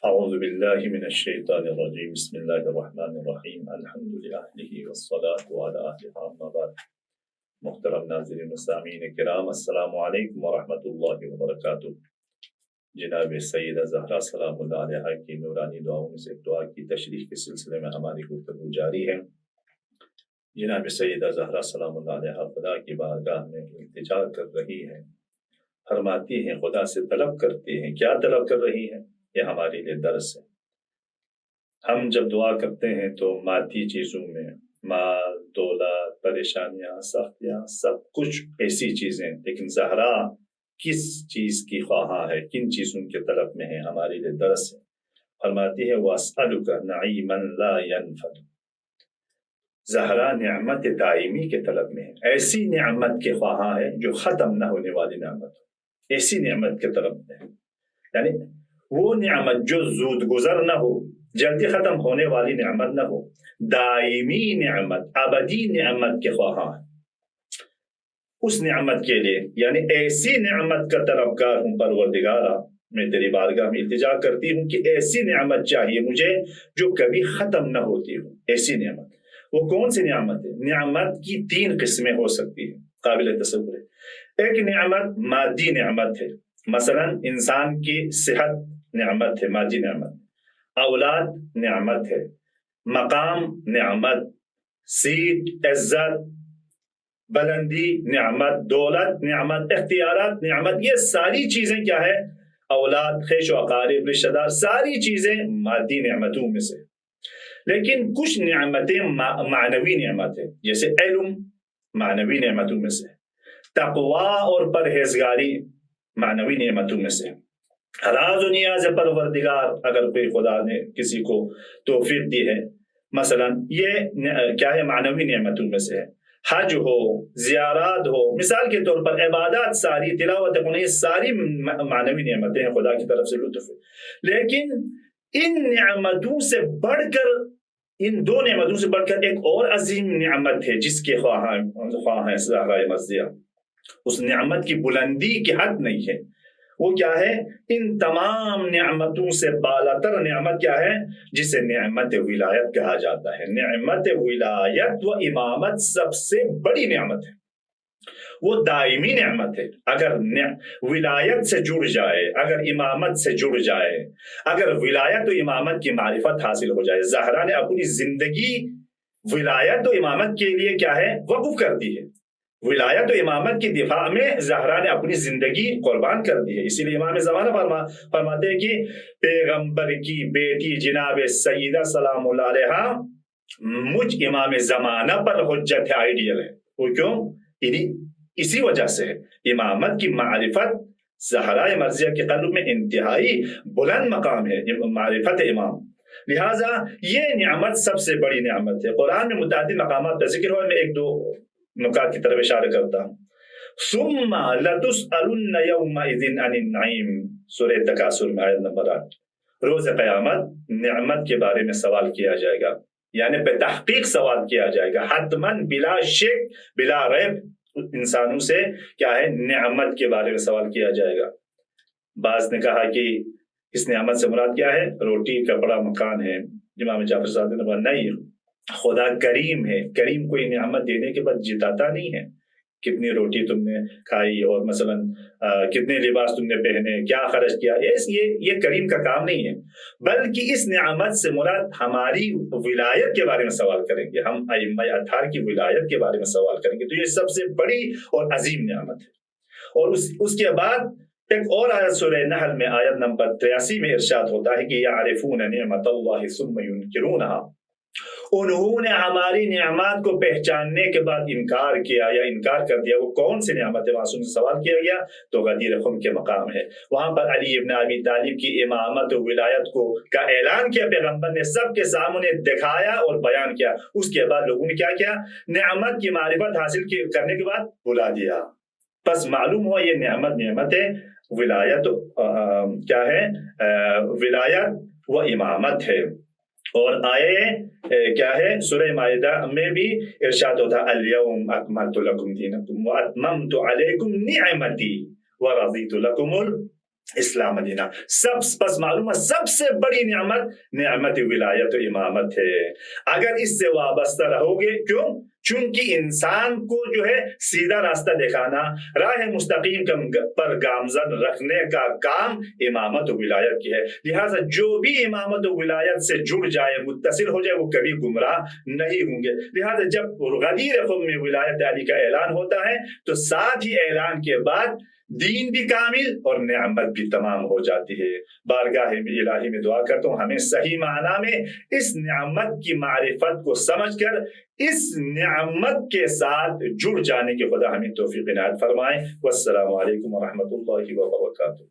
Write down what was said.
اعوذ باللہ من الشیطان الرجیم بسم اللہ الرحمن الرحیم الحمد للہ والصلاة علی اہلہ اما بعد۔ محترم ناظرین و سامعین کرام، السلام علیکم ورحمۃ اللہ وبرکاتہ۔ جناب سیدہ زہرا سلام اللہ علیہا کی نورانی دعاؤں میں سے دعا کی تشریح کے سلسلے میں ہماری گفتگو جاری ہے۔ جناب سیدہ زہرا سلام اللہ علیہا خدا کی بارگاہ میں التجا کر رہی ہیں، فرماتی ہیں، خدا سے طلب کرتی ہیں۔ کیا طلب کر رہی ہیں؟ یہ ہمارے لیے درس ہے۔ ہم جب دعا کرتے ہیں تو مادی چیزوں میں مال، دولت، پریشانیاں، سختیاں، سب کچھ ایسی چیزیں، لیکن زہرا کس چیز کی خواہاں ہے، کن چیزوں کے طلب میں ہے، ہمارے لیے درس ہے۔ فرماتی ہے وَأَسْأَلُكَ نَعِيمًا لَا يَنْفَدُ۔ زہرا نعمت دائمی کے طلب میں ہے، ایسی نعمت کے خواہاں ہے جو ختم نہ ہونے والی نعمت ہو، ایسی نعمت کے طلب میں ہے، یعنی وہ نعمت جو زود گزر نہ ہو، جلدی ختم ہونے والی نعمت نہ ہو، دائمی نعمت، ابدی نعمت کے خواہاں ہے۔ اس نعمت کے لیے یعنی ایسی نعمت کا طلبگار ہوں پروردگارا، میں تیری بارگاہ میں التجا کرتی ہوں کہ ایسی نعمت چاہیے مجھے جو کبھی ختم نہ ہوتی ہو، ایسی نعمت۔ وہ کون سی نعمت ہے؟ نعمت کی تین قسمیں ہو سکتی ہیں، قابل تصور ہے۔ ایک نعمت مادی نعمت ہے، مثلا انسان کی صحت نعمت ہے، مادی نعمت، اولاد نعمت ہے، مقام نعمت، سیٹ، عزت، بلندی نعمت، دولت نعمت، اختیارات نعمت۔ یہ ساری چیزیں کیا ہے؟ اولاد، خیش و اقارب، رشتہ دار، ساری چیزیں مادی نعمتوں میں سے۔ لیکن کچھ نعمتیں معنوی نعمت ہے، جیسے علم معنوی نعمتوں میں سے، تقوی اور پرہیزگاری معنوی نعمتوں میں سے، راز و نیاز پروردگار اگر کوئی خدا نے کسی کو توفیق دی ہے، مثلا یہ کیا ہے؟ معنوی نعمتوں میں سے ہے۔ حج ہو، زیارات ہو، مثال کے طور پر عبادات ساری، تلاوت قرآن، یہ ساری معنوی نعمتیں ہیں، خدا کی طرف سے لطف ہے۔ لیکن ان نعمتوں سے بڑھ کر، ان دو نعمتوں سے بڑھ کر ایک اور عظیم نعمت ہے جس کے خواہاں ہے زہرا مرضیہ۔ اس نعمت کی بلندی کی حد نہیں ہے۔ وہ کیا ہے؟ ان تمام نعمتوں سے بالاتر نعمت کیا ہے؟ جسے نعمت ولایت کہا جاتا ہے۔ نعمت ولایت و امامت سب سے بڑی نعمت ہے، وہ دائمی نعمت ہے۔ اگر ولایت سے جڑ جائے، اگر امامت سے جڑ جائے، اگر ولایت و امامت کی معرفت حاصل ہو جائے، زہرا نے اپنی زندگی ولایت و امامت کے لیے کیا ہے؟ وقف کر دی ہے۔ ولایت و امامت کی دفاع میں زہرا نے اپنی زندگی قربان کر دی ہے۔ اسی لیے امام زمانہ فرماتے ہیں کہ پیغمبر کی بیٹی جناب سیدہ سلام اللہ علیہا مجھ امام زمانہ پر حجت آئیڈیل ہے۔ وہ کیوں؟ اسی وجہ سے ہے، امامت کی معرفت زہرا مرضیہ کے قلب میں انتہائی بلند مقام ہے، معرفت امام۔ لہٰذا یہ نعمت سب سے بڑی نعمت ہے۔ قرآن میں متعدد مقامات کا ذکر ہوا، میں ایک دو نکات کی طرف اشارہ کرتا ہوں۔ ثم لتسألن یومئذ عن النعیم، سورہ تکاثر میں آیت نمبر 8۔ روز قیامت نعمت کے بارے میں سوال کیا جائے گا، یعنی بے تحقیق سوال کیا جائے گا، حتماً بلا شک بلا ریب انسانوں سے کیا ہے؟ نعمت کے بارے میں سوال کیا جائے گا۔ بعض نے کہا کہ اس نعمت سے مراد کیا ہے؟ روٹی، کپڑا، مکان ہے۔ امام جعفر صادق نے کہا نہیں، خدا کریم ہے، کریم کوئی نعمت دینے کے بعد جتاتا نہیں ہے۔ کتنی روٹی تم نے کھائی اور مثلا کتنے لباس تم نے پہنے، کیا خرچ کیا، یہ کریم کا کام نہیں ہے، بلکہ اس نعمت سے مراد ہماری ولایت کے بارے میں سوال کریں گے، ہم ائمہ اطہار کی ولایت کے بارے میں سوال کریں گے۔ تو یہ سب سے بڑی اور عظیم نعمت ہے۔ اور اس کے بعد ایک اور آیت سورہ نحل میں آیت نمبر 83 میں ارشاد ہوتا ہے کہ یعرفون نعمت اللہ ثم ینکرونہا، انہوں نے ہماری نعمات کو پہچاننے کے بعد انکار کیا یا انکار کر دیا۔ وہ کون سی نعمت ہے؟ معصوم سے سوال کیا گیا تو غدیر خم کے مقام ہے، وہاں پر علی ابن ابی طالب کی امامت و ولایت کا اعلان کیا، پیغمبر نے سب کے سامنے دکھایا اور بیان کیا۔ اس کے بعد لوگوں نے کیا کیا؟ نعمت کی معرفت حاصل کرنے کے بعد بھلا دیا۔ بس معلوم ہوا یہ نعمت ہے، ولایت کیا ہے؟ ولایت و امامت ہے۔ اور آئے کیا ہے؟ سورہ مائدہ میں بھی ارشاد ہوتا الیوم اکملت لکم دینکم واتممت علیکم نعمتی ورضیت لکم اسلام مدینہ پس معلوم ہے سب سے بڑی نعمت ولایت و امامت ہے. اگر اس سے وابستہ رہو گے، کیوں؟ چونکہ انسان کو جو ہے سیدھا راستہ دکھانا، راہ مستقیم پر گامزن رکھنے کا کام امامت و ولایت کی ہے. لہٰذا جو بھی امامت و ولایت سے جڑ جائے، متصل ہو جائے، وہ کبھی گمراہ نہیں ہوں گے. لہٰذا جب غدیر خم میں ولایت علی کا اعلان ہوتا ہے تو ساتھ ہی اعلان کے بعد دین بھی کامل اور نعمت بھی تمام ہو جاتی ہے. بارگاہ الہی میں دعا کرتا ہوں ہمیں صحیح معنی میں اس نعمت کی معرفت کو سمجھ کر اس نعمت کے ساتھ جڑ جانے کے خدا ہمیں توفیق عنایت فرمائے. والسلام علیکم ورحمۃ اللہ وبرکاتہ.